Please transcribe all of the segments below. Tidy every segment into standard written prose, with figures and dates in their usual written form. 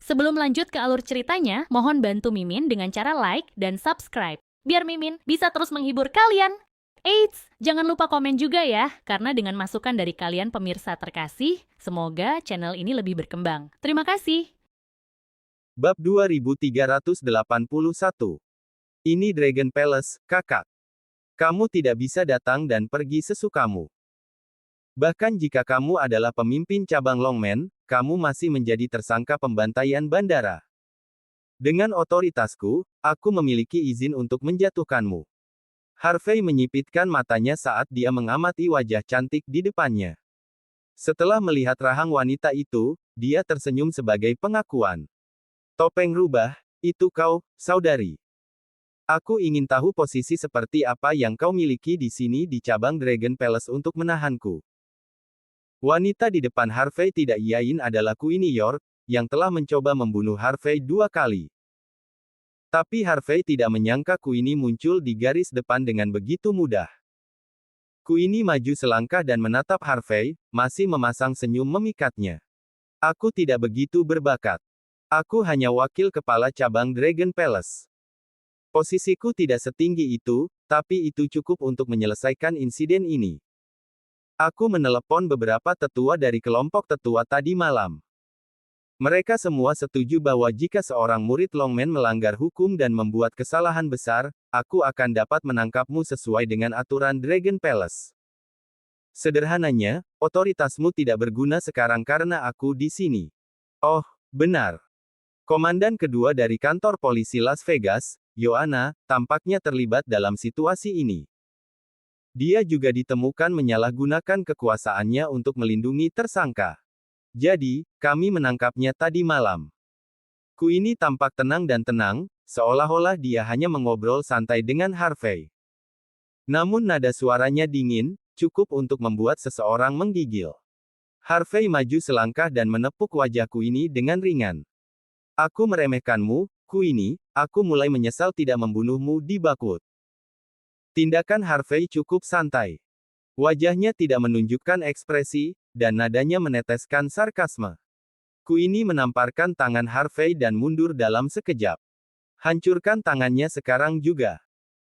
Sebelum lanjut ke alur ceritanya, mohon bantu Mimin dengan cara like dan subscribe, biar Mimin bisa terus menghibur kalian. Eits, jangan lupa komen juga ya, karena dengan masukan dari kalian pemirsa terkasih, semoga channel ini lebih berkembang. Terima kasih. Bab 2381. Ini Dragon Palace, kakak. Kamu tidak bisa datang dan pergi sesukamu. Bahkan jika kamu adalah pemimpin cabang Longmen, kamu masih menjadi tersangka pembantaian bandara. Dengan otoritasku, aku memiliki izin untuk menjatuhkanmu. Harvey menyipitkan matanya saat dia mengamati wajah cantik di depannya. Setelah melihat rahang wanita itu, dia tersenyum sebagai pengakuan. Topeng rubah, itu kau, saudari. Aku ingin tahu posisi seperti apa yang kau miliki di sini di cabang Dragon Palace untuk menahanku. Wanita di depan Harvey tidak iain adalah Queenie York, yang telah mencoba membunuh Harvey 2 kali. Tapi Harvey tidak menyangka Queenie muncul di garis depan dengan begitu mudah. Queenie maju selangkah dan menatap Harvey, masih memasang senyum memikatnya. Aku tidak begitu berbakat. Aku hanya wakil kepala cabang Dragon Palace. Posisiku tidak setinggi itu, tapi itu cukup untuk menyelesaikan insiden ini. Aku menelepon beberapa tetua dari kelompok tetua tadi malam. Mereka semua setuju bahwa jika seorang murid Longmen melanggar hukum dan membuat kesalahan besar, aku akan dapat menangkapmu sesuai dengan aturan Dragon Palace. Sederhananya, otoritasmu tidak berguna sekarang karena aku di sini. Oh, benar. Komandan kedua dari kantor polisi Las Vegas, Joanna, tampaknya terlibat dalam situasi ini. Dia juga ditemukan menyalahgunakan kekuasaannya untuk melindungi tersangka. Jadi, kami menangkapnya tadi malam. Queenie tampak tenang dan tenang, seolah-olah dia hanya mengobrol santai dengan Harvey. Namun nada suaranya dingin, cukup untuk membuat seseorang menggigil. Harvey maju selangkah dan menepuk wajah Queenie dengan ringan. Aku meremehkanmu, Queenie, aku mulai menyesal tidak membunuhmu di Bakwood. Tindakan Harvey cukup santai. Wajahnya tidak menunjukkan ekspresi, dan nadanya meneteskan sarkasme. Queenie menamparkan tangan Harvey dan mundur dalam sekejap. Hancurkan tangannya sekarang juga.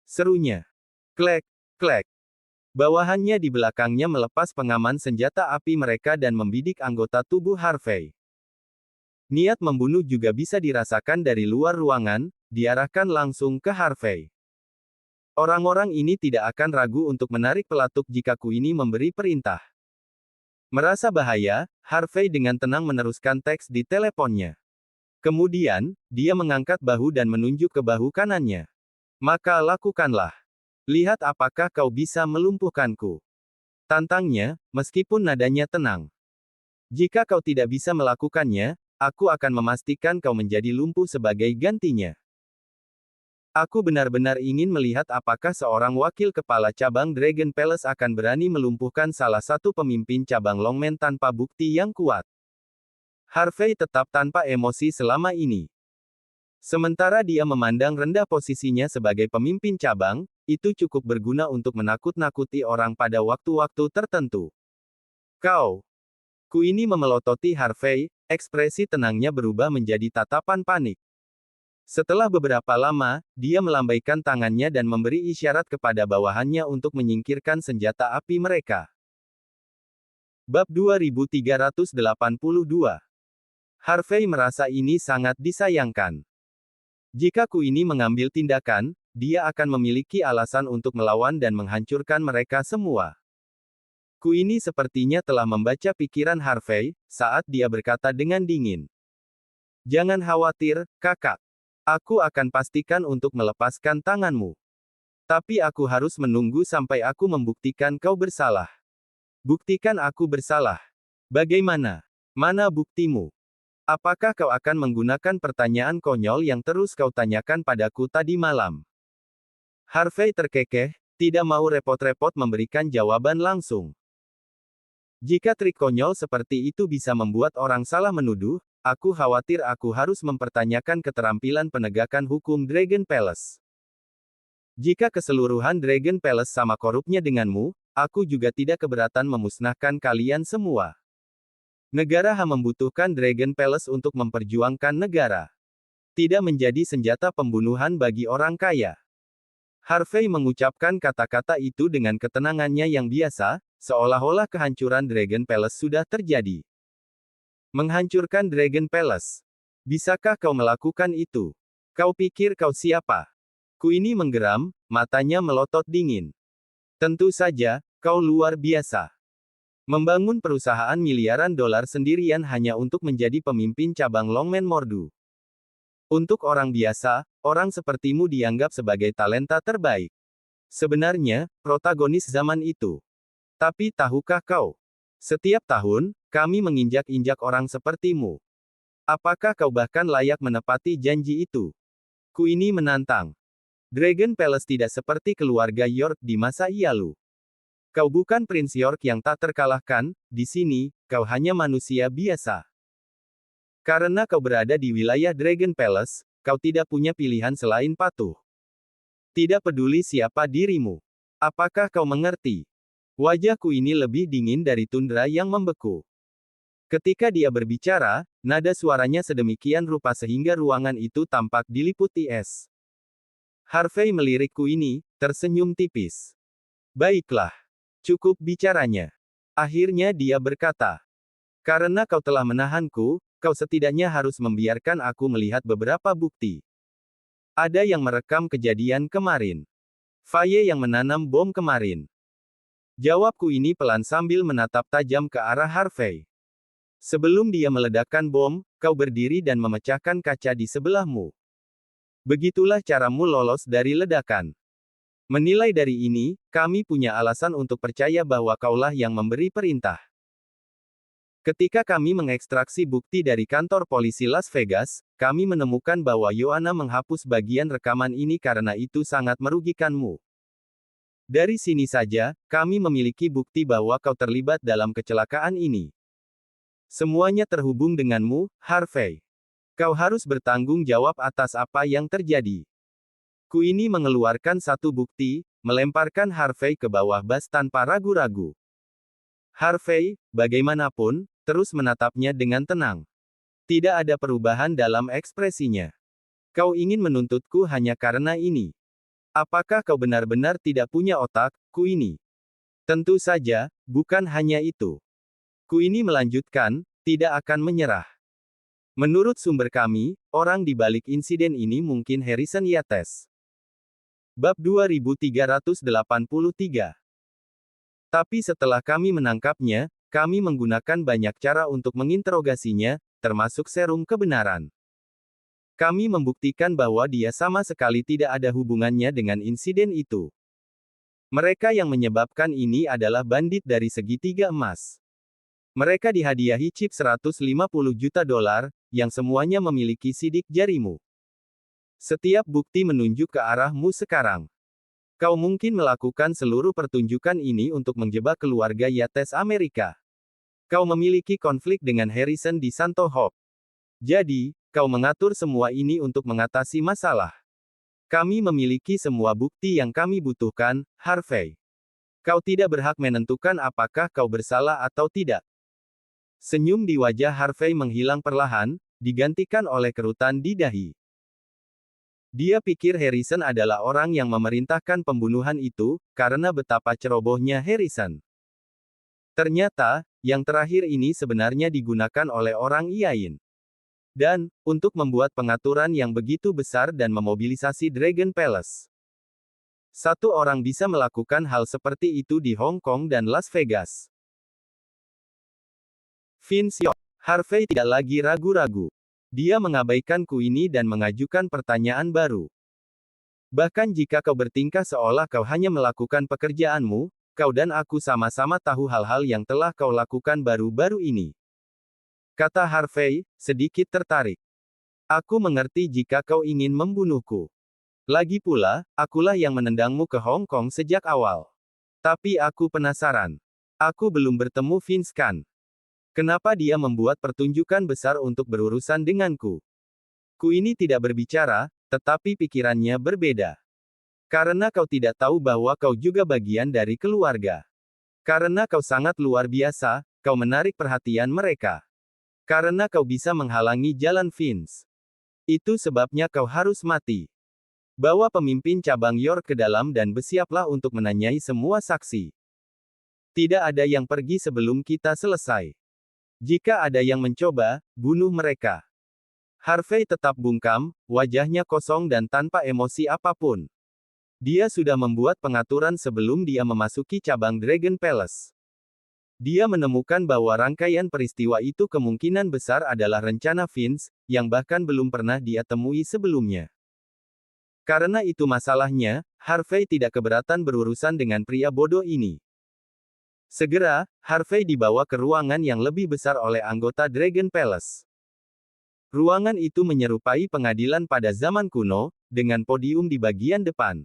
Serunya. Klek, klek. Bawahannya di belakangnya melepas pengaman senjata api mereka dan membidik anggota tubuh Harvey. Niat membunuh juga bisa dirasakan dari luar ruangan, diarahkan langsung ke Harvey. Orang-orang ini tidak akan ragu untuk menarik pelatuk jika Queenie memberi perintah. Merasa bahaya, Harvey dengan tenang meneruskan teks di teleponnya. Kemudian, dia mengangkat bahu dan menunjuk ke bahu kanannya. Maka lakukanlah. Lihat apakah kau bisa melumpuhkanku. Tantangnya, meskipun nadanya tenang. Jika kau tidak bisa melakukannya, aku akan memastikan kau menjadi lumpuh sebagai gantinya. Aku benar-benar ingin melihat apakah seorang wakil kepala cabang Dragon Palace akan berani melumpuhkan salah satu pemimpin cabang Longmen tanpa bukti yang kuat. Harvey tetap tanpa emosi selama ini. Sementara dia memandang rendah posisinya sebagai pemimpin cabang, itu cukup berguna untuk menakut-nakuti orang pada waktu-waktu tertentu. Kau. Queenie memelototi Harvey, ekspresi tenangnya berubah menjadi tatapan panik. Setelah beberapa lama, dia melambaikan tangannya dan memberi isyarat kepada bawahannya untuk menyingkirkan senjata api mereka. Bab 2382. Harvey merasa ini sangat disayangkan. Jika Queenie mengambil tindakan, dia akan memiliki alasan untuk melawan dan menghancurkan mereka semua. Queenie sepertinya telah membaca pikiran Harvey, saat dia berkata dengan dingin. Jangan khawatir, kakak. Aku akan pastikan untuk melepaskan tanganmu. Tapi aku harus menunggu sampai aku membuktikan kau bersalah. Buktikan aku bersalah. Bagaimana? Mana buktimu? Apakah kau akan menggunakan pertanyaan konyol yang terus kau tanyakan padaku tadi malam? Harvey terkekeh, tidak mau repot-repot memberikan jawaban langsung. Jika trik konyol seperti itu bisa membuat orang salah menuduh, aku khawatir aku harus mempertanyakan keterampilan penegakan hukum Dragon Palace. Jika keseluruhan Dragon Palace sama korupnya denganmu, aku juga tidak keberatan memusnahkan kalian semua. Negara membutuhkan Dragon Palace untuk memperjuangkan negara. Tidak menjadi senjata pembunuhan bagi orang kaya. Harvey mengucapkan kata-kata itu dengan ketenangannya yang biasa, seolah-olah kehancuran Dragon Palace sudah terjadi. Menghancurkan Dragon Palace. Bisakah kau melakukan itu? Kau pikir kau siapa? Queenie menggeram, matanya melotot dingin. Tentu saja, kau luar biasa. Membangun perusahaan miliaran dolar sendirian hanya untuk menjadi pemimpin cabang Longman Mordu. Untuk orang biasa, orang sepertimu dianggap sebagai talenta terbaik. Sebenarnya, protagonis zaman itu. Tapi tahukah kau? Setiap tahun, kami menginjak-injak orang sepertimu. Apakah kau bahkan layak menepati janji itu? Queenie menantang. Dragon Palace tidak seperti keluarga York di masa lalu. Kau bukan Prince York yang tak terkalahkan, di sini, kau hanya manusia biasa. Karena kau berada di wilayah Dragon Palace, kau tidak punya pilihan selain patuh. Tidak peduli siapa dirimu. Apakah kau mengerti? Wajahku ini lebih dingin dari tundra yang membeku. Ketika dia berbicara, nada suaranya sedemikian rupa sehingga ruangan itu tampak diliputi es. Harvey melirikku ini, tersenyum tipis. Baiklah. Cukup bicaranya. Akhirnya dia berkata. Karena kau telah menahanku, kau setidaknya harus membiarkan aku melihat beberapa bukti. Ada yang merekam kejadian kemarin. Faye yang menanam bom kemarin. Jawabku ini pelan sambil menatap tajam ke arah Harvey. Sebelum dia meledakkan bom, kau berdiri dan memecahkan kaca di sebelahmu. Begitulah caramu lolos dari ledakan. Menilai dari ini, kami punya alasan untuk percaya bahwa kaulah yang memberi perintah. Ketika kami mengekstraksi bukti dari kantor polisi Las Vegas, kami menemukan bahwa Yohana menghapus bagian rekaman ini karena itu sangat merugikanmu. Dari sini saja, kami memiliki bukti bahwa kau terlibat dalam kecelakaan ini. Semuanya terhubung denganmu, Harvey. Kau harus bertanggung jawab atas apa yang terjadi. Queenie mengeluarkan satu bukti, melemparkan Harvey ke bawah bas tanpa ragu-ragu. Harvey, bagaimanapun, terus menatapnya dengan tenang. Tidak ada perubahan dalam ekspresinya. Kau ingin menuntutku hanya karena ini. Apakah kau benar-benar tidak punya otak, Queenie? Tentu saja, bukan hanya itu. Queenie melanjutkan, tidak akan menyerah. Menurut sumber kami, orang di balik insiden ini mungkin Harrison Yates. Bab 2383. Tapi setelah kami menangkapnya, kami menggunakan banyak cara untuk menginterogasinya, termasuk serum kebenaran. Kami membuktikan bahwa dia sama sekali tidak ada hubungannya dengan insiden itu. Mereka yang menyebabkan ini adalah bandit dari segitiga emas. Mereka dihadiahi chip 150 juta dolar, yang semuanya memiliki sidik jarimu. Setiap bukti menunjuk ke arahmu sekarang. Kau mungkin melakukan seluruh pertunjukan ini untuk menjebak keluarga Yates Amerika. Kau memiliki konflik dengan Harrison di Santo Hope. Jadi, kau mengatur semua ini untuk mengatasi masalah. Kami memiliki semua bukti yang kami butuhkan, Harvey. Kau tidak berhak menentukan apakah kau bersalah atau tidak. Senyum di wajah Harvey menghilang perlahan, digantikan oleh kerutan di dahi. Dia pikir Harrison adalah orang yang memerintahkan pembunuhan itu, karena betapa cerobohnya Harrison. Ternyata, yang terakhir ini sebenarnya digunakan oleh orang lain. Dan, untuk membuat pengaturan yang begitu besar dan memobilisasi Dragon Palace. Satu orang bisa melakukan hal seperti itu di Hong Kong dan Las Vegas. Vince York. Harvey tidak lagi ragu-ragu. Dia mengabaikan Queenie dan mengajukan pertanyaan baru. Bahkan jika kau bertingkah seolah kau hanya melakukan pekerjaanmu, kau dan aku sama-sama tahu hal-hal yang telah kau lakukan baru-baru ini. Kata Harvey, sedikit tertarik. Aku mengerti jika kau ingin membunuhku. Lagi pula, akulah yang menendangmu ke Hong Kong sejak awal. Tapi aku penasaran. Aku belum bertemu Vince Kan. Kenapa dia membuat pertunjukan besar untuk berurusan denganku? Queenie tidak berbicara, tetapi pikirannya berbeda. Karena kau tidak tahu bahwa kau juga bagian dari keluarga. Karena kau sangat luar biasa, kau menarik perhatian mereka. Karena kau bisa menghalangi jalan Vince. Itu sebabnya kau harus mati. Bawa pemimpin cabang York ke dalam dan bersiaplah untuk menanyai semua saksi. Tidak ada yang pergi sebelum kita selesai. Jika ada yang mencoba, bunuh mereka. Harvey tetap bungkam, wajahnya kosong dan tanpa emosi apapun. Dia sudah membuat pengaturan sebelum dia memasuki cabang Dragon Palace. Dia menemukan bahwa rangkaian peristiwa itu kemungkinan besar adalah rencana Vince, yang bahkan belum pernah dia temui sebelumnya. Karena itu masalahnya, Harvey tidak keberatan berurusan dengan pria bodoh ini. Segera, Harvey dibawa ke ruangan yang lebih besar oleh anggota Dragon Palace. Ruangan itu menyerupai pengadilan pada zaman kuno, dengan podium di bagian depan.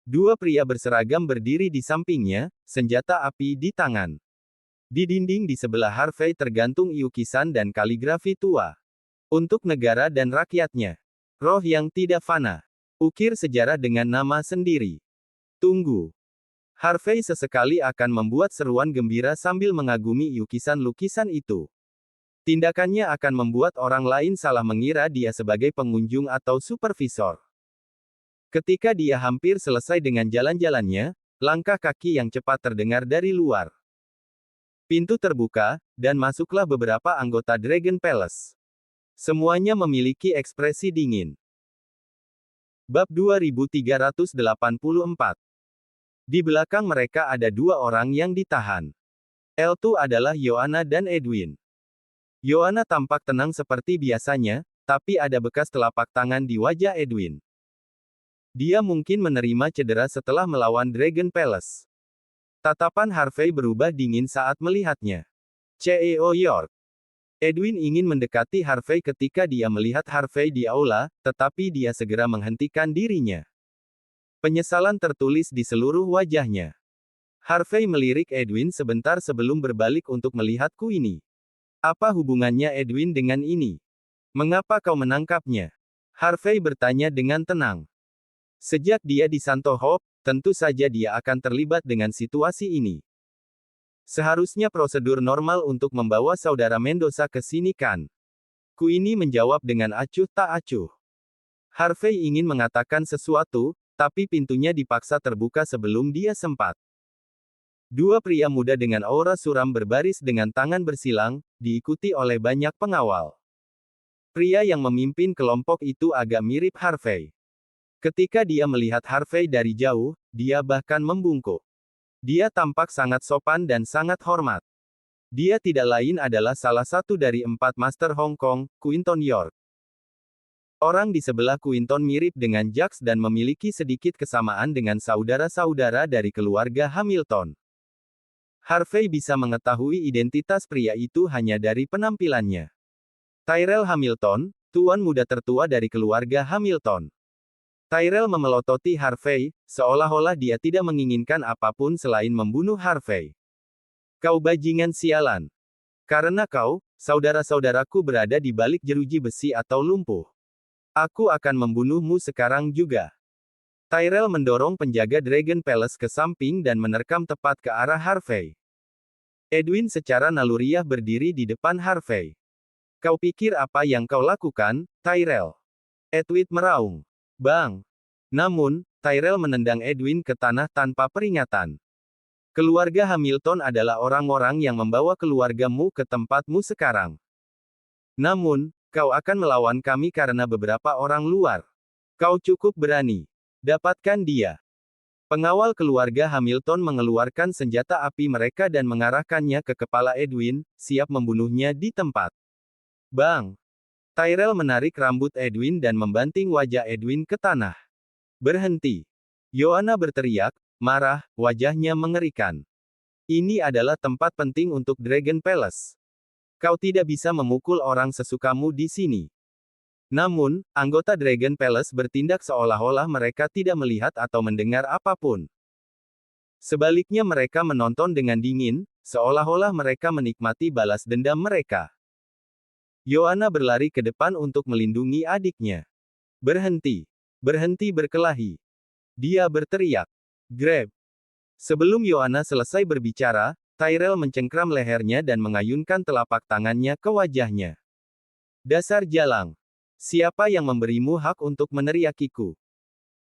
Dua pria berseragam berdiri di sampingnya, senjata api di tangan. Di dinding di sebelah Harvey tergantung lukisan dan kaligrafi tua. Untuk negara dan rakyatnya. Roh yang tidak fana. Ukir sejarah dengan nama sendiri. Tunggu. Harvey sesekali akan membuat seruan gembira sambil mengagumi lukisan-lukisan itu. Tindakannya akan membuat orang lain salah mengira dia sebagai pengunjung atau supervisor. Ketika dia hampir selesai dengan jalan-jalannya, langkah kaki yang cepat terdengar dari luar. Pintu terbuka, dan masuklah beberapa anggota Dragon Palace. Semuanya memiliki ekspresi dingin. Bab 2384. Di belakang mereka ada dua orang yang ditahan. L2 adalah Joanna dan Edwin. Joanna tampak tenang seperti biasanya, tapi ada bekas telapak tangan di wajah Edwin. Dia mungkin menerima cedera setelah melawan Dragon Palace. Tatapan Harvey berubah dingin saat melihatnya. CEO York. Edwin ingin mendekati Harvey ketika dia melihat Harvey di aula, tetapi dia segera menghentikan dirinya. Penyesalan tertulis di seluruh wajahnya. Harvey melirik Edwin sebentar sebelum berbalik untuk melihatku ini. Apa hubungannya Edwin dengan ini? Mengapa kau menangkapnya? Harvey bertanya dengan tenang. Sejak dia di Santo Hope, tentu saja dia akan terlibat dengan situasi ini. Seharusnya prosedur normal untuk membawa saudara Mendoza ke sini kan? Queenie menjawab dengan acuh tak acuh. Harvey ingin mengatakan sesuatu, tapi pintunya dipaksa terbuka sebelum dia sempat. Dua pria muda dengan aura suram berbaris dengan tangan bersilang, diikuti oleh banyak pengawal. Pria yang memimpin kelompok itu agak mirip Harvey. Ketika dia melihat Harvey dari jauh, dia bahkan membungkuk. Dia tampak sangat sopan dan sangat hormat. Dia tidak lain adalah salah satu dari 4 Master Hong Kong, Quinton York. Orang di sebelah Quinton mirip dengan Jax dan memiliki sedikit kesamaan dengan saudara-saudara dari keluarga Hamilton. Harvey bisa mengetahui identitas pria itu hanya dari penampilannya. Tyrell Hamilton, tuan muda tertua dari keluarga Hamilton. Tyrell memelototi Harvey, seolah-olah dia tidak menginginkan apapun selain membunuh Harvey. Kau bajingan sialan. Karena kau, saudara-saudaraku berada di balik jeruji besi atau lumpuh. Aku akan membunuhmu sekarang juga. Tyrell mendorong penjaga Dragon Palace ke samping dan menerkam tepat ke arah Harvey. Edwin secara naluriah berdiri di depan Harvey. Kau pikir apa yang kau lakukan, Tyrell? Edwin meraung. Bang! Namun, Tyrell menendang Edwin ke tanah tanpa peringatan. Keluarga Hamilton adalah orang-orang yang membawa keluargamu ke tempatmu sekarang. Namun, kau akan melawan kami karena beberapa orang luar. Kau cukup berani. Dapatkan dia. Pengawal keluarga Hamilton mengeluarkan senjata api mereka dan mengarahkannya ke kepala Edwin, siap membunuhnya di tempat. Bang! Tyrell menarik rambut Edwin dan membanting wajah Edwin ke tanah. Berhenti! Joanna berteriak, marah, wajahnya mengerikan. Ini adalah tempat penting untuk Dragon Palace. Kau tidak bisa memukul orang sesukamu di sini. Namun, anggota Dragon Palace bertindak seolah-olah mereka tidak melihat atau mendengar apapun. Sebaliknya mereka menonton dengan dingin, seolah-olah mereka menikmati balas dendam mereka. Joanna berlari ke depan untuk melindungi adiknya. Berhenti. Berhenti berkelahi. Dia berteriak. Grab. Sebelum Joanna selesai berbicara, Tyrell mencengkram lehernya dan mengayunkan telapak tangannya ke wajahnya. Dasar jalang. Siapa yang memberimu hak untuk meneriakiku?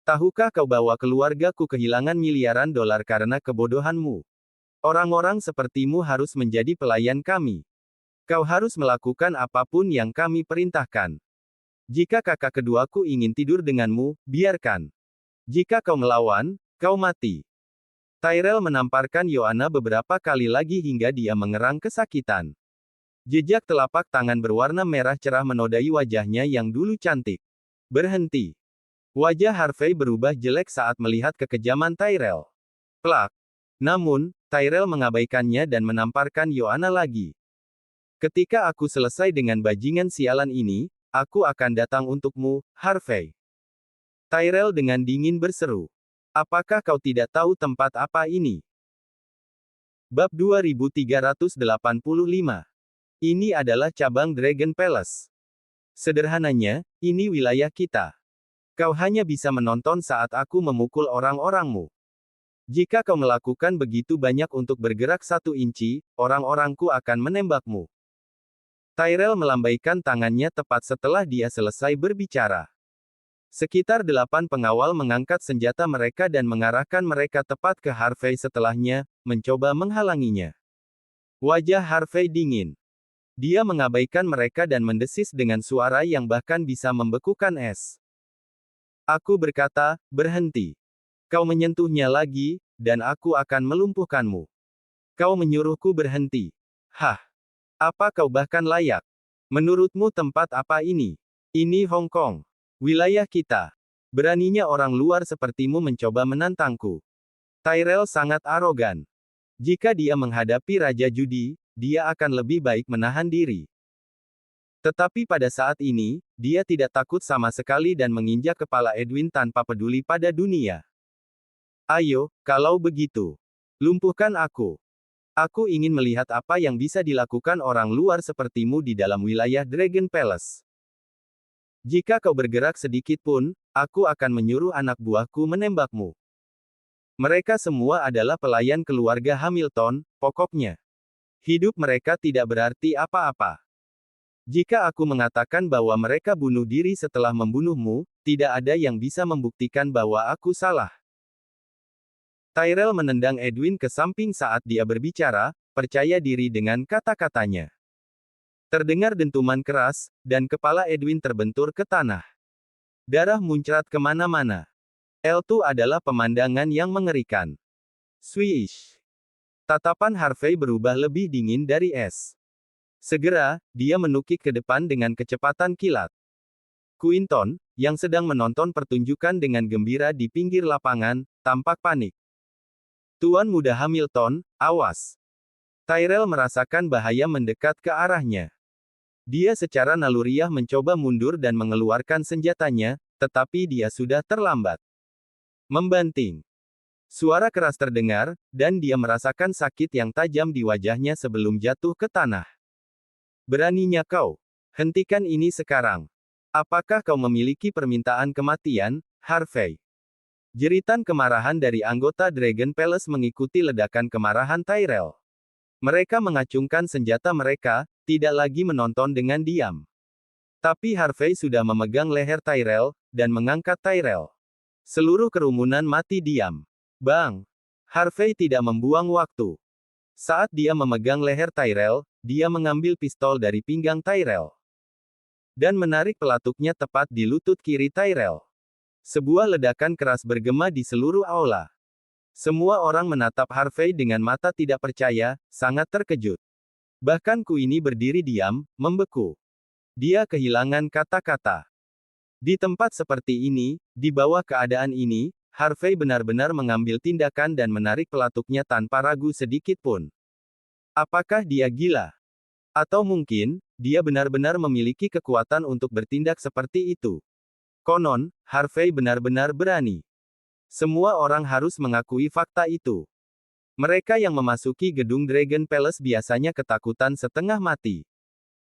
Tahukah kau bahwa keluargaku kehilangan miliaran dolar karena kebodohanmu? Orang-orang sepertimu harus menjadi pelayan kami. Kau harus melakukan apapun yang kami perintahkan. Jika kakak keduaku ingin tidur denganmu, biarkan. Jika kau melawan, kau mati. Tyrell menamparkan Yoanna beberapa kali lagi hingga dia mengerang kesakitan. Jejak telapak tangan berwarna merah cerah menodai wajahnya yang dulu cantik. Berhenti. Wajah Harvey berubah jelek saat melihat kekejaman Tyrell. Plak. Namun, Tyrell mengabaikannya dan menamparkan Yoanna lagi. Ketika aku selesai dengan bajingan sialan ini, aku akan datang untukmu, Harvey. Tyrell dengan dingin berseru. Apakah kau tidak tahu tempat apa ini? Bab 2385. Ini adalah cabang Dragon Palace. Sederhananya, ini wilayah kita. Kau hanya bisa menonton saat aku memukul orang-orangmu. Jika kau melakukan begitu banyak untuk bergerak 1 inci, orang-orangku akan menembakmu. Tyrell melambaikan tangannya tepat setelah dia selesai berbicara. Sekitar 8 pengawal mengangkat senjata mereka dan mengarahkan mereka tepat ke Harvey setelahnya, mencoba menghalanginya. Wajah Harvey dingin. Dia mengabaikan mereka dan mendesis dengan suara yang bahkan bisa membekukan es. Aku berkata, berhenti. Kau menyentuhnya lagi, dan aku akan melumpuhkanmu. Kau menyuruhku berhenti. Hah? Apa kau bahkan layak? Menurutmu tempat apa ini? Ini Hong Kong. Wilayah kita. Beraninya orang luar sepertimu mencoba menantangku. Tyrell sangat arogan. Jika dia menghadapi Raja Judi, dia akan lebih baik menahan diri. Tetapi pada saat ini, dia tidak takut sama sekali dan menginjak kepala Edwin tanpa peduli pada dunia. Ayo, kalau begitu. Lumpuhkan aku. Aku ingin melihat apa yang bisa dilakukan orang luar sepertimu di dalam wilayah Dragon Palace. Jika kau bergerak sedikit pun, aku akan menyuruh anak buahku menembakmu. Mereka semua adalah pelayan keluarga Hamilton, pokoknya. Hidup mereka tidak berarti apa-apa. Jika aku mengatakan bahwa mereka bunuh diri setelah membunuhmu, tidak ada yang bisa membuktikan bahwa aku salah. Tyrell menendang Edwin ke samping saat dia berbicara, percaya diri dengan kata-katanya. Terdengar dentuman keras, dan kepala Edwin terbentur ke tanah. Darah muncrat kemana-mana. Itu adalah pemandangan yang mengerikan. Swish. Tatapan Harvey berubah lebih dingin dari es. Segera, dia menukik ke depan dengan kecepatan kilat. Quinton, yang sedang menonton pertunjukan dengan gembira di pinggir lapangan, tampak panik. Tuan Muda Hamilton, awas. Tyrell merasakan bahaya mendekat ke arahnya. Dia secara naluriah mencoba mundur dan mengeluarkan senjatanya, tetapi dia sudah terlambat. Membanting. Suara keras terdengar, dan dia merasakan sakit yang tajam di wajahnya sebelum jatuh ke tanah. Beraninya kau. Hentikan ini sekarang. Apakah kau memiliki permintaan kematian, Harvey? Jeritan kemarahan dari anggota Dragon Palace mengikuti ledakan kemarahan Tyrell. Mereka mengacungkan senjata mereka, tidak lagi menonton dengan diam. Tapi Harvey sudah memegang leher Tyrell, dan mengangkat Tyrell. Seluruh kerumunan mati diam. Bang! Harvey tidak membuang waktu. Saat dia memegang leher Tyrell, dia mengambil pistol dari pinggang Tyrell. Dan menarik pelatuknya tepat di lutut kiri Tyrell. Sebuah ledakan keras bergema di seluruh aula. Semua orang menatap Harvey dengan mata tidak percaya, sangat terkejut. Bahkan Queenie berdiri diam, membeku. Dia kehilangan kata-kata. Di tempat seperti ini, di bawah keadaan ini, Harvey benar-benar mengambil tindakan dan menarik pelatuknya tanpa ragu sedikit pun. Apakah dia gila? Atau mungkin, dia benar-benar memiliki kekuatan untuk bertindak seperti itu. Konon, Harvey benar-benar berani. Semua orang harus mengakui fakta itu. Mereka yang memasuki gedung Dragon Palace biasanya ketakutan setengah mati.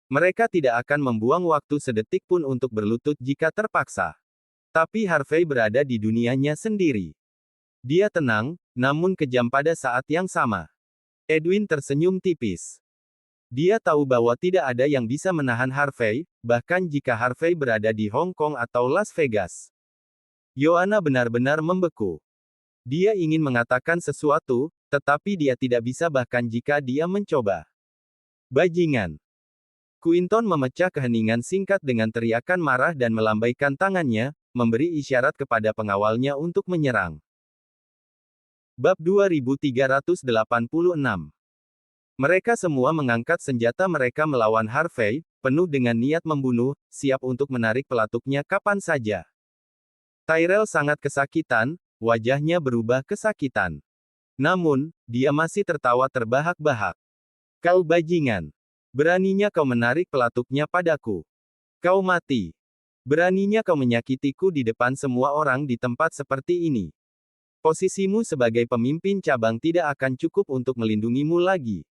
Mereka tidak akan membuang waktu sedetik pun untuk berlutut jika terpaksa. Tapi Harvey berada di dunianya sendiri. Dia tenang, namun kejam pada saat yang sama. Edwin tersenyum tipis. Dia tahu bahwa tidak ada yang bisa menahan Harvey, bahkan jika Harvey berada di Hong Kong atau Las Vegas. Yohana benar-benar membeku. Dia ingin mengatakan sesuatu, tetapi dia tidak bisa bahkan jika dia mencoba. Bajingan. Quinton memecah keheningan singkat dengan teriakan marah dan melambaikan tangannya, memberi isyarat kepada pengawalnya untuk menyerang. Bab 2386. Mereka semua mengangkat senjata mereka melawan Harvey, penuh dengan niat membunuh, siap untuk menarik pelatuknya kapan saja. Tyrell sangat kesakitan, wajahnya berubah kesakitan. Namun, dia masih tertawa terbahak-bahak. Kau bajingan. Beraninya kau menarik pelatuknya padaku. Kau mati. Beraninya kau menyakitiku di depan semua orang di tempat seperti ini. Posisimu sebagai pemimpin cabang tidak akan cukup untuk melindungimu lagi.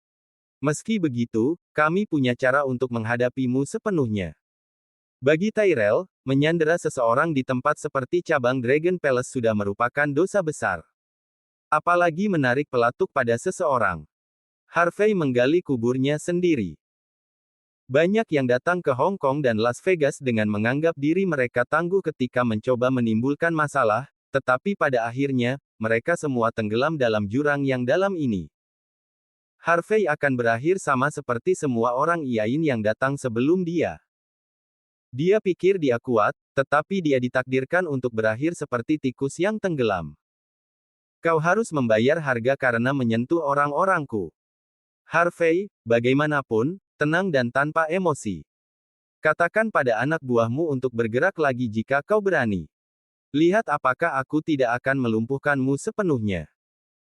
Meski begitu, kami punya cara untuk menghadapimu sepenuhnya. Bagi Tyrell, menyandera seseorang di tempat seperti cabang Dragon Palace sudah merupakan dosa besar. Apalagi menarik pelatuk pada seseorang. Harvey menggali kuburnya sendiri. Banyak yang datang ke Hong Kong dan Las Vegas dengan menganggap diri mereka tangguh ketika mencoba menimbulkan masalah, tetapi pada akhirnya, mereka semua tenggelam dalam jurang yang dalam ini. Harvey akan berakhir sama seperti semua orang lain yang datang sebelum dia. Dia pikir dia kuat, tetapi dia ditakdirkan untuk berakhir seperti tikus yang tenggelam. Kau harus membayar harga karena menyentuh orang-orangku. Harvey, bagaimanapun, tenang dan tanpa emosi. Katakan pada anak buahmu untuk bergerak lagi jika kau berani. Lihat apakah aku tidak akan melumpuhkanmu sepenuhnya.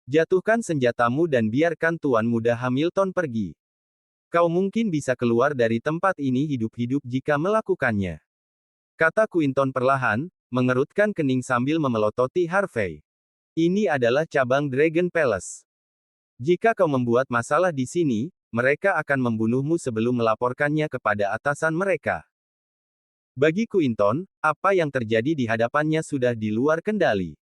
Jatuhkan senjatamu dan biarkan Tuan Muda Hamilton pergi. Kau mungkin bisa keluar dari tempat ini hidup-hidup jika melakukannya. Kata Quinton perlahan, mengerutkan kening sambil memelototi Harvey. Ini adalah cabang Dragon Palace. Jika kau membuat masalah di sini, mereka akan membunuhmu sebelum melaporkannya kepada atasan mereka. Bagi Quinton, apa yang terjadi di hadapannya sudah di luar kendali.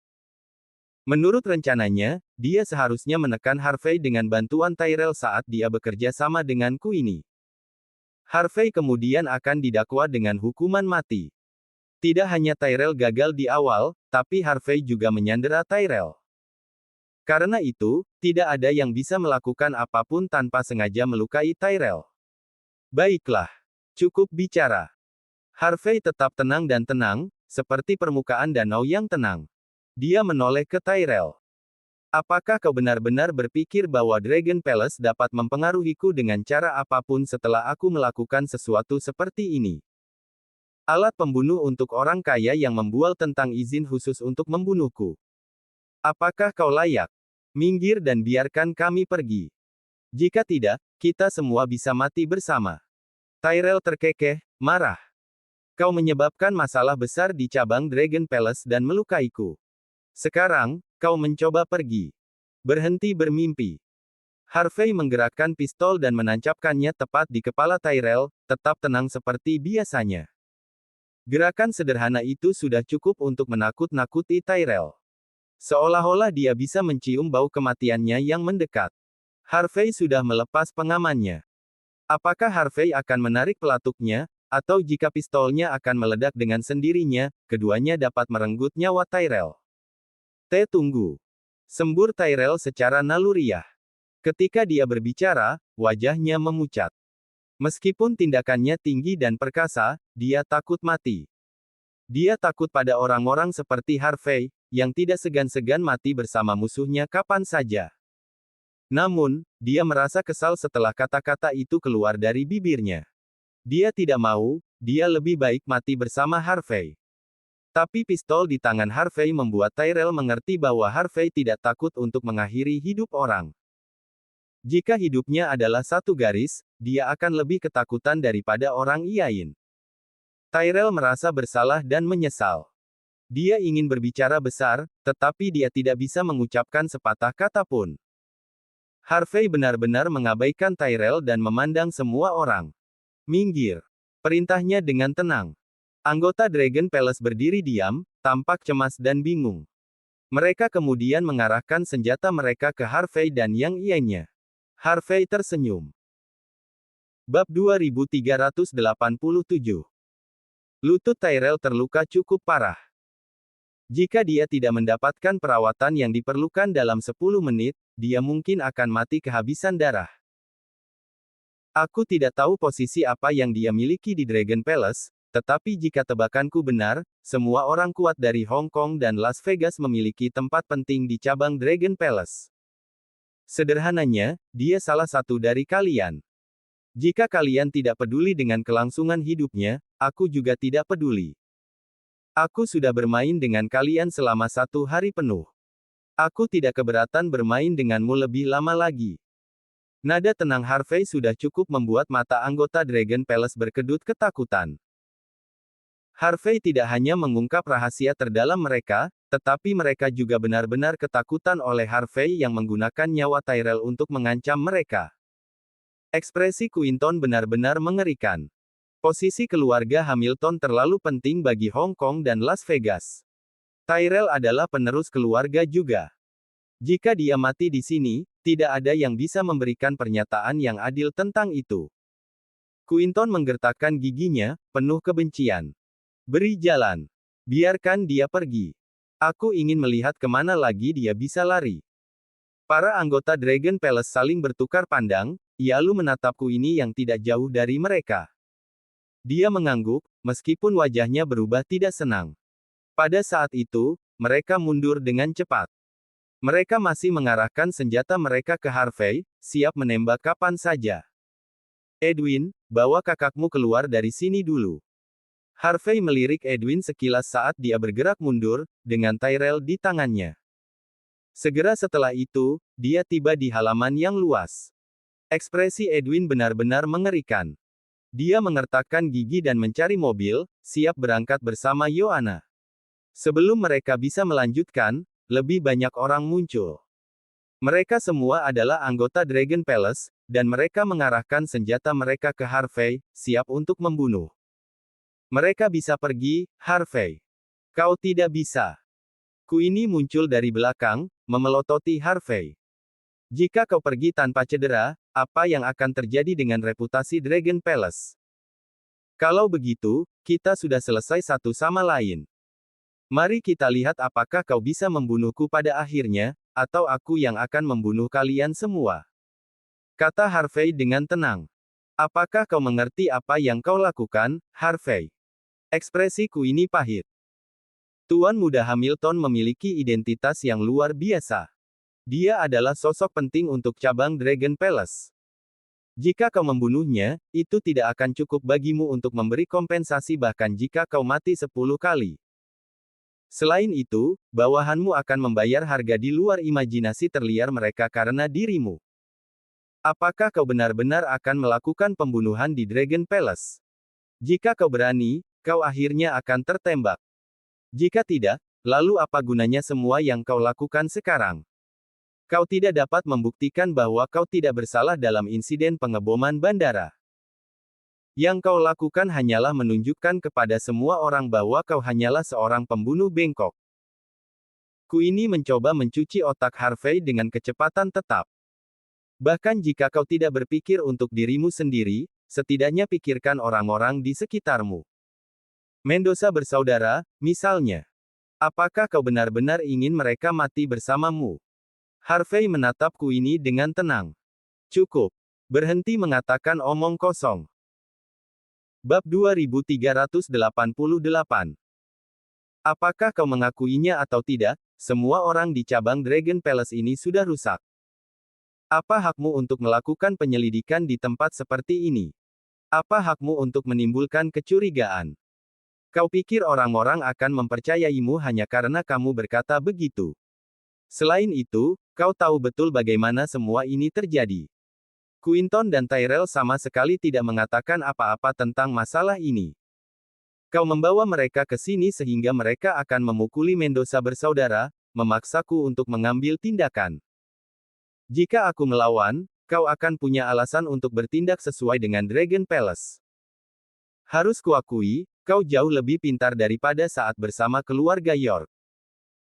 Menurut rencananya, dia seharusnya menekan Harvey dengan bantuan Tyrell saat dia bekerja sama dengan Queenie. Harvey kemudian akan didakwa dengan hukuman mati. Tidak hanya Tyrell gagal di awal, tapi Harvey juga menyandera Tyrell. Karena itu, tidak ada yang bisa melakukan apapun tanpa sengaja melukai Tyrell. Baiklah. Cukup bicara. Harvey tetap tenang dan tenang, seperti permukaan danau yang tenang. Dia menoleh ke Tyrell. Apakah kau benar-benar berpikir bahwa Dragon Palace dapat mempengaruhiku dengan cara apapun setelah aku melakukan sesuatu seperti ini? Alat pembunuh untuk orang kaya yang membual tentang izin khusus untuk membunuhku. Apakah kau layak? Minggir dan biarkan kami pergi. Jika tidak, kita semua bisa mati bersama. Tyrell terkekeh, marah. Kau menyebabkan masalah besar di cabang Dragon Palace dan melukaiku. Sekarang, kau mencoba pergi. Berhenti bermimpi. Harvey menggerakkan pistol dan menancapkannya tepat di kepala Tyrell, tetap tenang seperti biasanya. Gerakan sederhana itu sudah cukup untuk menakut-nakuti Tyrell. Seolah-olah dia bisa mencium bau kematiannya yang mendekat. Harvey sudah melepas pengamannya. Apakah Harvey akan menarik pelatuknya, atau jika pistolnya akan meledak dengan sendirinya, keduanya dapat merenggut nyawa Tyrell. Tunggu. Sembur Tyrell secara naluriah. Ketika dia berbicara, wajahnya memucat. Meskipun tindakannya tinggi dan perkasa, dia takut mati. Dia takut pada orang-orang seperti Harvey, yang tidak segan-segan mati bersama musuhnya kapan saja. Namun, dia merasa kesal setelah kata-kata itu keluar dari bibirnya. Dia tidak mau, dia lebih baik mati bersama Harvey. Tapi pistol di tangan Harvey membuat Tyrell mengerti bahwa Harvey tidak takut untuk mengakhiri hidup orang. Jika hidupnya adalah satu garis, dia akan lebih ketakutan daripada orang lain. Tyrell merasa bersalah dan menyesal. Dia ingin berbicara besar, tetapi dia tidak bisa mengucapkan sepatah kata pun. Harvey benar-benar mengabaikan Tyrell dan memandang semua orang. Minggir. Perintahnya dengan tenang. Anggota Dragon Palace berdiri diam, tampak cemas dan bingung. Mereka kemudian mengarahkan senjata mereka ke Harvey dan yang lainnya. Harvey tersenyum. Bab 2387. Lutut Tyrell terluka cukup parah. Jika dia tidak mendapatkan perawatan yang diperlukan dalam 10 menit, dia mungkin akan mati kehabisan darah. Aku tidak tahu posisi apa yang dia miliki di Dragon Palace, tetapi jika tebakanku benar, semua orang kuat dari Hong Kong dan Las Vegas memiliki tempat penting di cabang Dragon Palace. Sederhananya, dia salah satu dari kalian. Jika kalian tidak peduli dengan kelangsungan hidupnya, aku juga tidak peduli. Aku sudah bermain dengan kalian selama 1 hari penuh. Aku tidak keberatan bermain denganmu lebih lama lagi. Nada tenang Harvey sudah cukup membuat mata anggota Dragon Palace berkedut ketakutan. Harvey tidak hanya mengungkap rahasia terdalam mereka, tetapi mereka juga benar-benar ketakutan oleh Harvey yang menggunakan nyawa Tyrell untuk mengancam mereka. Ekspresi Quinton benar-benar mengerikan. Posisi keluarga Hamilton terlalu penting bagi Hong Kong dan Las Vegas. Tyrell adalah penerus keluarga juga. Jika dia mati di sini, tidak ada yang bisa memberikan pernyataan yang adil tentang itu. Quinton menggertakkan giginya, penuh kebencian. Beri jalan. Biarkan dia pergi. Aku ingin melihat kemana lagi dia bisa lari. Para anggota Dragon Palace saling bertukar pandang, lalu menatapku ini yang tidak jauh dari mereka. Dia mengangguk, meskipun wajahnya berubah tidak senang. Pada saat itu, mereka mundur dengan cepat. Mereka masih mengarahkan senjata mereka ke Harvey, siap menembak kapan saja. Edwin, bawa kakakmu keluar dari sini dulu. Harvey melirik Edwin sekilas saat dia bergerak mundur, dengan Tyrell di tangannya. Segera setelah itu, dia tiba di halaman yang luas. Ekspresi Edwin benar-benar mengerikan. Dia mengertakkan gigi dan mencari mobil, siap berangkat bersama Yohana. Sebelum mereka bisa melanjutkan, lebih banyak orang muncul. Mereka semua adalah anggota Dragon Palace, dan mereka mengarahkan senjata mereka ke Harvey, siap untuk membunuh. Mereka bisa pergi, Harvey. Kau tidak bisa. Queenie muncul dari belakang, memelototi Harvey. Jika kau pergi tanpa cedera, apa yang akan terjadi dengan reputasi Dragon Palace? Kalau begitu, kita sudah selesai satu sama lain. Mari kita lihat apakah kau bisa membunuhku pada akhirnya, atau aku yang akan membunuh kalian semua. Kata Harvey dengan tenang. Apakah kau mengerti apa yang kau lakukan, Harvey? Ekspresi Queenie pahit. Tuan Muda Hamilton memiliki identitas yang luar biasa. Dia adalah sosok penting untuk cabang Dragon Palace. Jika kau membunuhnya, itu tidak akan cukup bagimu untuk memberi kompensasi bahkan jika kau mati 10 kali. Selain itu, bawahanmu akan membayar harga di luar imajinasi terliar mereka karena dirimu. Apakah kau benar-benar akan melakukan pembunuhan di Dragon Palace? Jika kau berani, kau akhirnya akan tertembak. Jika tidak, lalu apa gunanya semua yang kau lakukan sekarang? Kau tidak dapat membuktikan bahwa kau tidak bersalah dalam insiden pengeboman bandara. Yang kau lakukan hanyalah menunjukkan kepada semua orang bahwa kau hanyalah seorang pembunuh bengkok. Queenie mencoba mencuci otak Harvey dengan kecepatan tetap. Bahkan jika kau tidak berpikir untuk dirimu sendiri, setidaknya pikirkan orang-orang di sekitarmu. Mendoza bersaudara, misalnya. Apakah kau benar-benar ingin mereka mati bersamamu? Harvey menatap Queenie dengan tenang. Cukup. Berhenti mengatakan omong kosong. Bab 2388. Apakah kau mengakuinya atau tidak, semua orang di cabang Dragon Palace ini sudah rusak. Apa hakmu untuk melakukan penyelidikan di tempat seperti ini? Apa hakmu untuk menimbulkan kecurigaan? Kau pikir orang-orang akan mempercayaimu hanya karena kamu berkata begitu. Selain itu, kau tahu betul bagaimana semua ini terjadi. Quinton dan Tyrell sama sekali tidak mengatakan apa-apa tentang masalah ini. Kau membawa mereka ke sini sehingga mereka akan memukuli Mendoza bersaudara, memaksaku untuk mengambil tindakan. Jika aku melawan, kau akan punya alasan untuk bertindak sesuai dengan Dragon Palace. Harus kuakui, kau jauh lebih pintar daripada saat bersama keluarga York.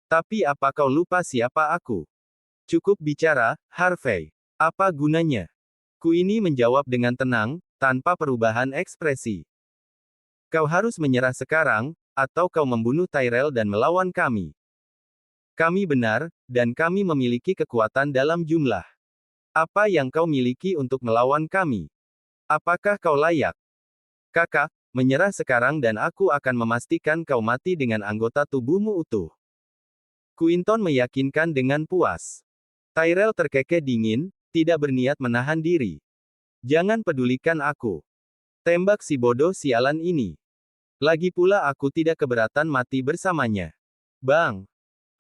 Tapi apa kau lupa siapa aku? Cukup bicara, Harvey. Apa gunanya? Queenie menjawab dengan tenang, tanpa perubahan ekspresi. Kau harus menyerah sekarang, atau kau membunuh Tyrell dan melawan kami. Kami benar, dan kami memiliki kekuatan dalam jumlah. Apa yang kau miliki untuk melawan kami? Apakah kau layak? Kakak, menyerah sekarang dan aku akan memastikan kau mati dengan anggota tubuhmu utuh. Quinton meyakinkan dengan puas. Tyrell terkekeh dingin, tidak berniat menahan diri. Jangan pedulikan aku. Tembak si bodoh sialan ini. Lagi pula aku tidak keberatan mati bersamanya. Bang!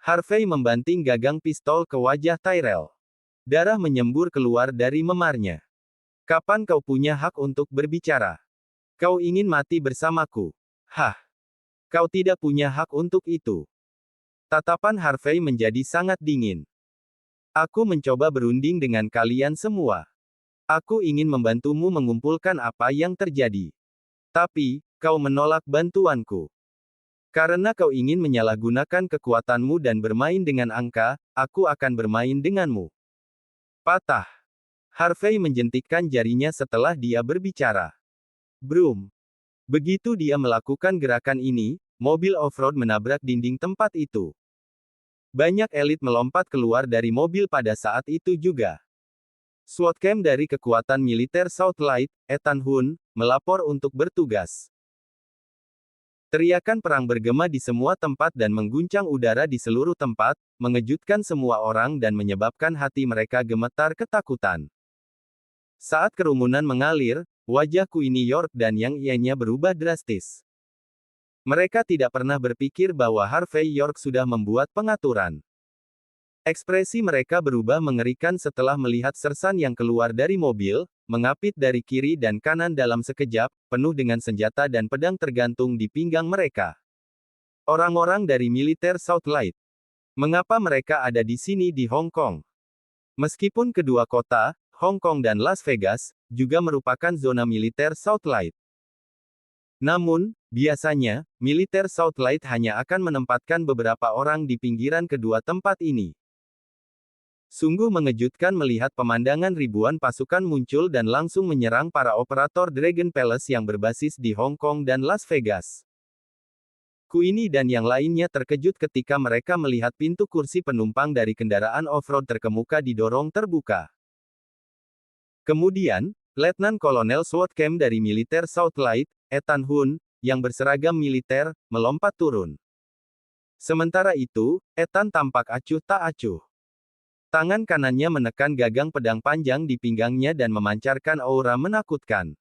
Harvey membanting gagang pistol ke wajah Tyrell. Darah menyembur keluar dari memarnya. Kapan kau punya hak untuk berbicara? Kau ingin mati bersamaku? Hah? Kau tidak punya hak untuk itu. Tatapan Harvey menjadi sangat dingin. Aku mencoba berunding dengan kalian semua. Aku ingin membantumu mengumpulkan apa yang terjadi. Tapi, kau menolak bantuanku. Karena kau ingin menyalahgunakan kekuatanmu dan bermain dengan angka, aku akan bermain denganmu. Patah. Harvey menjentikkan jarinya setelah dia berbicara. Brum. Begitu dia melakukan gerakan ini, mobil off-road menabrak dinding tempat itu. Banyak elit melompat keluar dari mobil pada saat itu juga. SWAT camp dari kekuatan militer Southlight, Ethan Hunt, melapor untuk bertugas. Teriakan perang bergema di semua tempat dan mengguncang udara di seluruh tempat, mengejutkan semua orang dan menyebabkan hati mereka gemetar ketakutan. Saat kerumunan mengalir, wajah Queenie York dan yang lainnya berubah drastis. Mereka tidak pernah berpikir bahwa Harvey York sudah membuat pengaturan. Ekspresi mereka berubah mengerikan setelah melihat sersan yang keluar dari mobil, mengapit dari kiri dan kanan dalam sekejap, penuh dengan senjata dan pedang tergantung di pinggang mereka. Orang-orang dari militer Southlight. Mengapa mereka ada di sini di Hong Kong? Meskipun kedua kota, Hong Kong dan Las Vegas, juga merupakan zona militer Southlight. Namun, biasanya, militer Southlight hanya akan menempatkan beberapa orang di pinggiran kedua tempat ini. Sungguh mengejutkan melihat pemandangan ribuan pasukan muncul dan langsung menyerang para operator Dragon Palace yang berbasis di Hong Kong dan Las Vegas. Queenie dan yang lainnya terkejut ketika mereka melihat pintu kursi penumpang dari kendaraan off-road terkemuka didorong terbuka. Kemudian, Letnan Kolonel SWAT Camp dari militer Southlight, Ethan Hunt, yang berseragam militer, melompat turun. Sementara itu, Ethan tampak acuh tak acuh. Tangan kanannya menekan gagang pedang panjang di pinggangnya dan memancarkan aura menakutkan.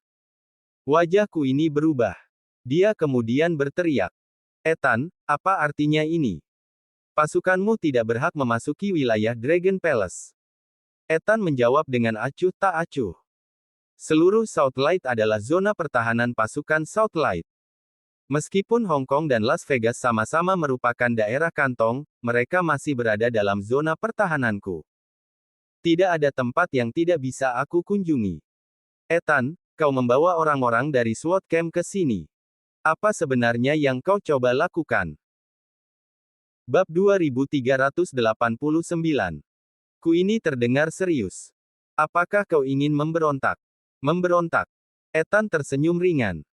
Wajah Queenie berubah. Dia kemudian berteriak. Ethan, apa artinya ini? Pasukanmu tidak berhak memasuki wilayah Dragon Palace. Ethan menjawab dengan acuh tak acuh. Seluruh Southlight adalah zona pertahanan pasukan Southlight. Meskipun Hong Kong dan Las Vegas sama-sama merupakan daerah kantong, mereka masih berada dalam zona pertahananku. Tidak ada tempat yang tidak bisa aku kunjungi. Ethan, kau membawa orang-orang dari SWAT camp ke sini. Apa sebenarnya yang kau coba lakukan? Bab 2389. Queenie terdengar serius. Apakah kau ingin memberontak? Memberontak. Ethan tersenyum ringan.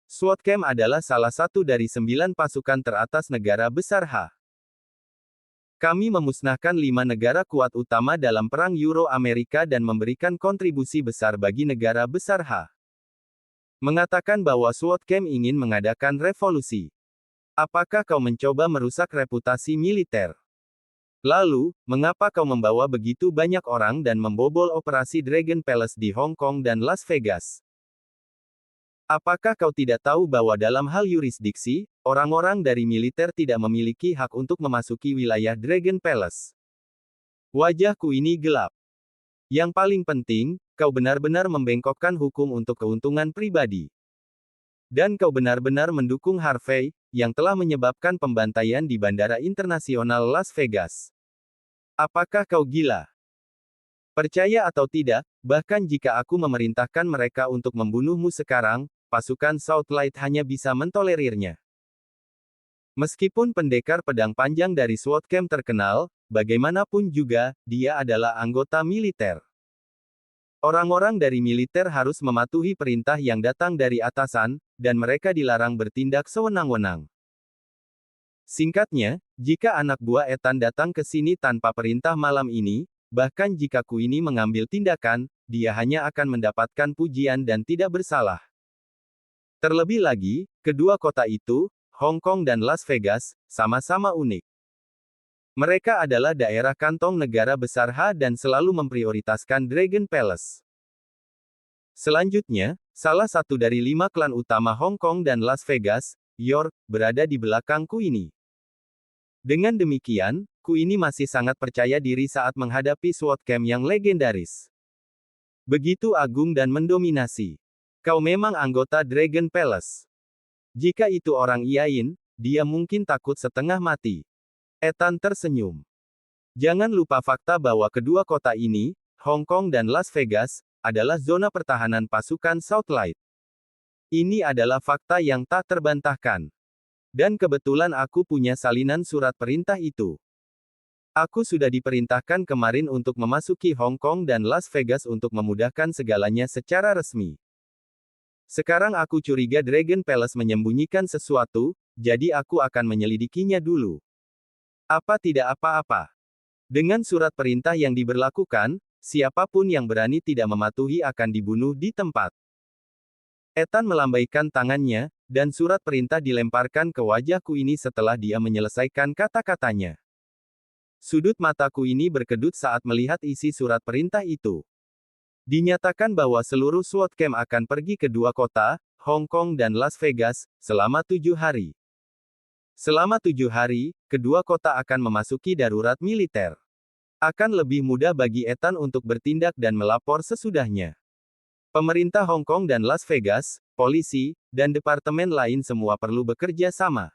SWAT camp adalah salah satu dari 9 pasukan teratas negara besar H. Kami memusnahkan 5 negara kuat utama dalam Perang Euro-Amerika dan memberikan kontribusi besar bagi negara besar H. Mengatakan bahwa SWAT camp ingin mengadakan revolusi. Apakah kau mencoba merusak reputasi militer? Lalu, mengapa kau membawa begitu banyak orang dan membobol operasi Dragon Palace di Hong Kong dan Las Vegas? Apakah kau tidak tahu bahwa dalam hal yurisdiksi, orang-orang dari militer tidak memiliki hak untuk memasuki wilayah Dragon Palace? Wajah Queenie gelap. Yang paling penting, kau benar-benar membengkokkan hukum untuk keuntungan pribadi. Dan kau benar-benar mendukung Harvey, yang telah menyebabkan pembantaian di Bandara Internasional Las Vegas. Apakah kau gila? Percaya atau tidak, bahkan jika aku memerintahkan mereka untuk membunuhmu sekarang, pasukan Southlight hanya bisa mentolerirnya. Meskipun pendekar pedang panjang dari SWAT camp terkenal, bagaimanapun juga, dia adalah anggota militer. Orang-orang dari militer harus mematuhi perintah yang datang dari atasan, dan mereka dilarang bertindak sewenang-wenang. Singkatnya, jika anak buah Ethan datang ke sini tanpa perintah malam ini, bahkan jika Queenie mengambil tindakan, dia hanya akan mendapatkan pujian dan tidak bersalah. Terlebih lagi, kedua kota itu, Hong Kong dan Las Vegas, sama-sama unik. Mereka adalah daerah kantong negara besar H dan selalu memprioritaskan Dragon Palace. Selanjutnya, salah satu dari 5 klan utama Hong Kong dan Las Vegas, York, berada di belakang Queenie. Dengan demikian, Queenie masih sangat percaya diri saat menghadapi SWAT camp yang legendaris. Begitu agung dan mendominasi. Kau memang anggota Dragon Palace. Jika itu orang iain, dia mungkin takut setengah mati. Ethan tersenyum. Jangan lupa fakta bahwa kedua kota ini, Hong Kong dan Las Vegas, adalah zona pertahanan pasukan Southlight. Ini adalah fakta yang tak terbantahkan. Dan kebetulan aku punya salinan surat perintah itu. Aku sudah diperintahkan kemarin untuk memasuki Hong Kong dan Las Vegas untuk memudahkan segalanya secara resmi. Sekarang aku curiga Dragon Palace menyembunyikan sesuatu, jadi aku akan menyelidikinya dulu. Apa tidak apa-apa. Dengan surat perintah yang diberlakukan, siapapun yang berani tidak mematuhi akan dibunuh di tempat. Ethan melambaikan tangannya, dan surat perintah dilemparkan ke wajah Queenie setelah dia menyelesaikan kata-katanya. Sudut mata Queenie berkedut saat melihat isi surat perintah itu. Dinyatakan bahwa seluruh SWAT camp akan pergi ke dua kota, Hong Kong dan Las Vegas, selama 7 hari. Selama 7 hari, kedua kota akan memasuki darurat militer. Akan lebih mudah bagi Ethan untuk bertindak dan melapor sesudahnya. Pemerintah Hong Kong dan Las Vegas, polisi, dan departemen lain semua perlu bekerja sama.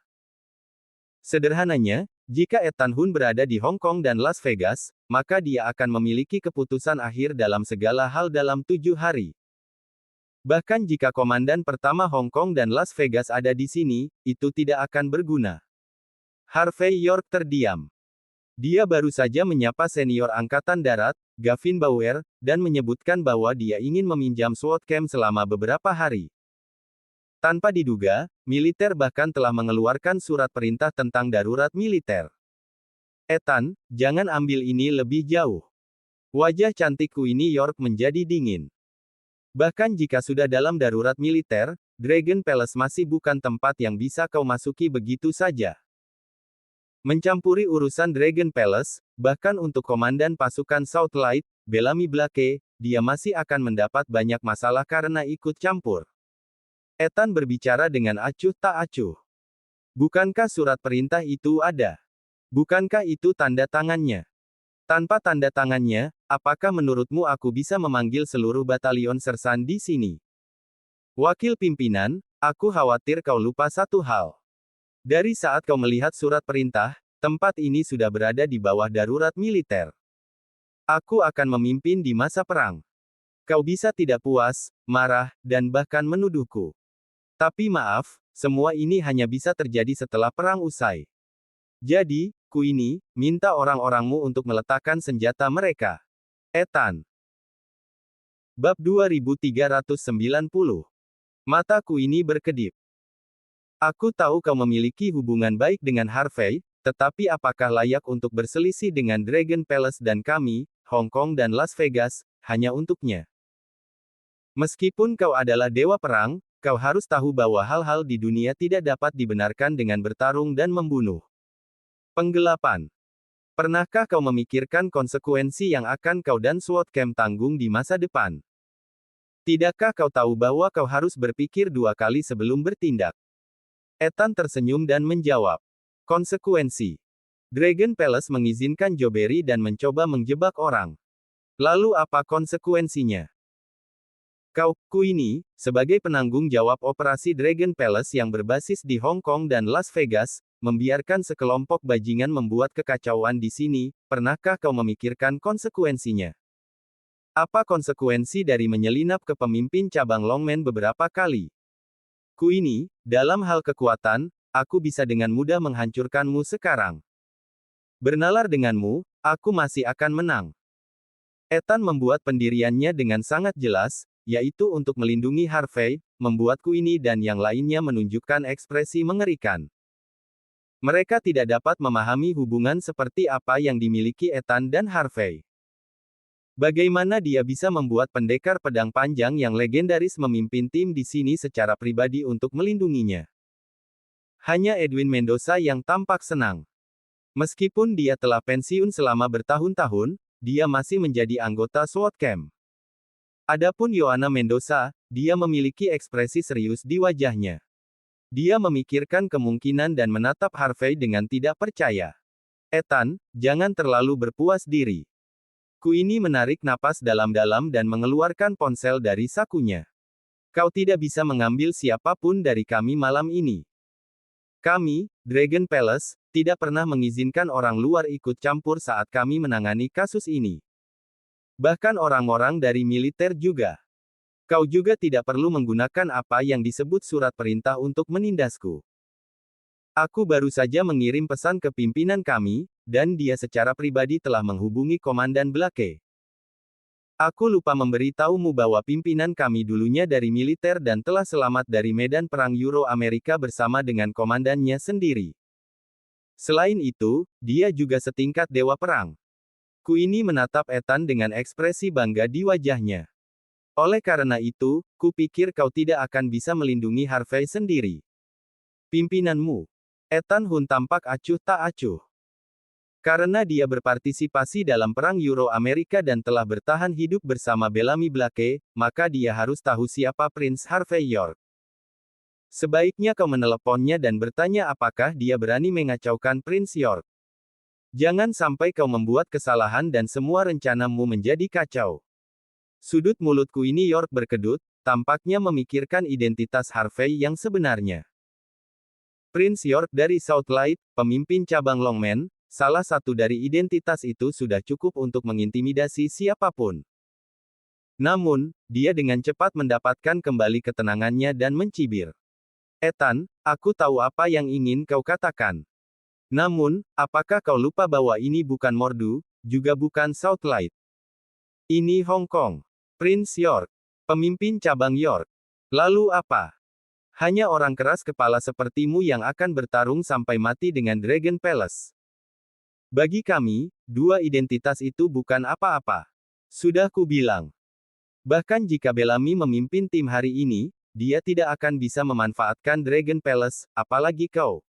Sederhananya, jika Ethan Hunt berada di Hong Kong dan Las Vegas, maka dia akan memiliki keputusan akhir dalam segala hal dalam 7 hari. Bahkan jika komandan pertama Hong Kong dan Las Vegas ada di sini, itu tidak akan berguna. Harvey York terdiam. Dia baru saja menyapa senior Angkatan Darat, Gavin Bauer, dan menyebutkan bahwa dia ingin meminjam SWAT camp selama beberapa hari. Tanpa diduga, militer bahkan telah mengeluarkan surat perintah tentang darurat militer. Ethan, jangan ambil ini lebih jauh. Wajah cantik Queenie York menjadi dingin. Bahkan jika sudah dalam darurat militer, Dragon Palace masih bukan tempat yang bisa kau masuki begitu saja. Mencampuri urusan Dragon Palace, bahkan untuk komandan pasukan Southlight, Bellamy Blake, dia masih akan mendapat banyak masalah karena ikut campur. Ethan berbicara dengan acuh tak acuh. Bukankah surat perintah itu ada? Bukankah itu tanda tangannya? Tanpa tanda tangannya, apakah menurutmu aku bisa memanggil seluruh batalion sersan di sini? Wakil pimpinan, aku khawatir kau lupa satu hal. Dari saat kau melihat surat perintah, tempat ini sudah berada di bawah darurat militer. Aku akan memimpin di masa perang. Kau bisa tidak puas, marah, dan bahkan menuduhku. Tapi maaf, semua ini hanya bisa terjadi setelah perang usai. Jadi, Queenie, minta orang-orangmu untuk meletakkan senjata mereka. Ethan. Bab 2390. Mata Queenie berkedip. Aku tahu kau memiliki hubungan baik dengan Harvey, tetapi apakah layak untuk berselisih dengan Dragon Palace dan kami, Hong Kong dan Las Vegas, hanya untuknya? Meskipun kau adalah dewa perang, kau harus tahu bahwa hal-hal di dunia tidak dapat dibenarkan dengan bertarung dan membunuh. Penggelapan. Pernahkah kau memikirkan konsekuensi yang akan kau dan SWAT camp tanggung di masa depan? Tidakkah kau tahu bahwa kau harus berpikir 2 kali sebelum bertindak? Ethan tersenyum dan menjawab. Konsekuensi. Dragon Palace mengizinkan Jobberry dan mencoba menjebak orang. Lalu apa konsekuensinya? Kau, Queenie, sebagai penanggung jawab operasi Dragon Palace yang berbasis di Hong Kong dan Las Vegas, membiarkan sekelompok bajingan membuat kekacauan di sini, pernahkah kau memikirkan konsekuensinya? Apa konsekuensi dari menyelinap ke pemimpin cabang Longmen beberapa kali? Queenie, dalam hal kekuatan, aku bisa dengan mudah menghancurkanmu sekarang. Bernalar denganmu, aku masih akan menang. Ethan membuat pendiriannya dengan sangat jelas, yaitu untuk melindungi Harvey, membuat Queenie dan yang lainnya menunjukkan ekspresi mengerikan. Mereka tidak dapat memahami hubungan seperti apa yang dimiliki Ethan dan Harvey. Bagaimana dia bisa membuat pendekar pedang panjang yang legendaris memimpin tim di sini secara pribadi untuk melindunginya? Hanya Edwin Mendoza yang tampak senang. Meskipun dia telah pensiun selama bertahun-tahun, dia masih menjadi anggota SWAT Camp. Adapun Yohana Mendoza, dia memiliki ekspresi serius di wajahnya. Dia memikirkan kemungkinan dan menatap Harvey dengan tidak percaya. Ethan, jangan terlalu berpuas diri. Queenie menarik napas dalam-dalam dan mengeluarkan ponsel dari sakunya. Kau tidak bisa mengambil siapapun dari kami malam ini. Kami, Dragon Palace, tidak pernah mengizinkan orang luar ikut campur saat kami menangani kasus ini. Bahkan orang-orang dari militer juga. Kau juga tidak perlu menggunakan apa yang disebut surat perintah untuk menindasku. Aku baru saja mengirim pesan ke pimpinan kami, dan dia secara pribadi telah menghubungi Komandan Blake. Aku lupa memberitahumu bahwa pimpinan kami dulunya dari militer dan telah selamat dari medan perang Euro-Amerika bersama dengan komandannya sendiri. Selain itu, dia juga setingkat dewa perang. Queenie menatap Ethan dengan ekspresi bangga di wajahnya. Oleh karena itu, kupikir kau tidak akan bisa melindungi Harvey sendiri. Pimpinanmu. Ethan Hunt tampak acuh tak acuh. Karena dia berpartisipasi dalam perang Euro-Amerika dan telah bertahan hidup bersama Bellamy Blake, maka dia harus tahu siapa Prince Harvey York. Sebaiknya kau meneleponnya dan bertanya apakah dia berani mengacaukan Prince York. Jangan sampai kau membuat kesalahan dan semua rencanamu menjadi kacau. Sudut mulut Queenie York berkedut, tampaknya memikirkan identitas Harvey yang sebenarnya. Prince York dari Southlight, pemimpin cabang Longman, salah satu dari identitas itu sudah cukup untuk mengintimidasi siapapun. Namun, dia dengan cepat mendapatkan kembali ketenangannya dan mencibir. Ethan, aku tahu apa yang ingin kau katakan. Namun, apakah kau lupa bahwa ini bukan Mordu, juga bukan Southlight? Ini Hong Kong. Prince York. Pemimpin cabang York. Lalu apa? Hanya orang keras kepala sepertimu yang akan bertarung sampai mati dengan Dragon Palace. Bagi kami, dua identitas itu bukan apa-apa. Sudah kubilang. Bahkan jika Bellamy memimpin tim hari ini, dia tidak akan bisa memanfaatkan Dragon Palace, apalagi kau.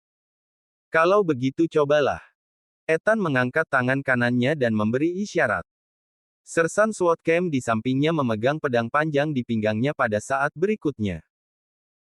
Kalau begitu cobalah. Ethan mengangkat tangan kanannya dan memberi isyarat. Sersan SWAT Camp di sampingnya memegang pedang panjang di pinggangnya pada saat berikutnya.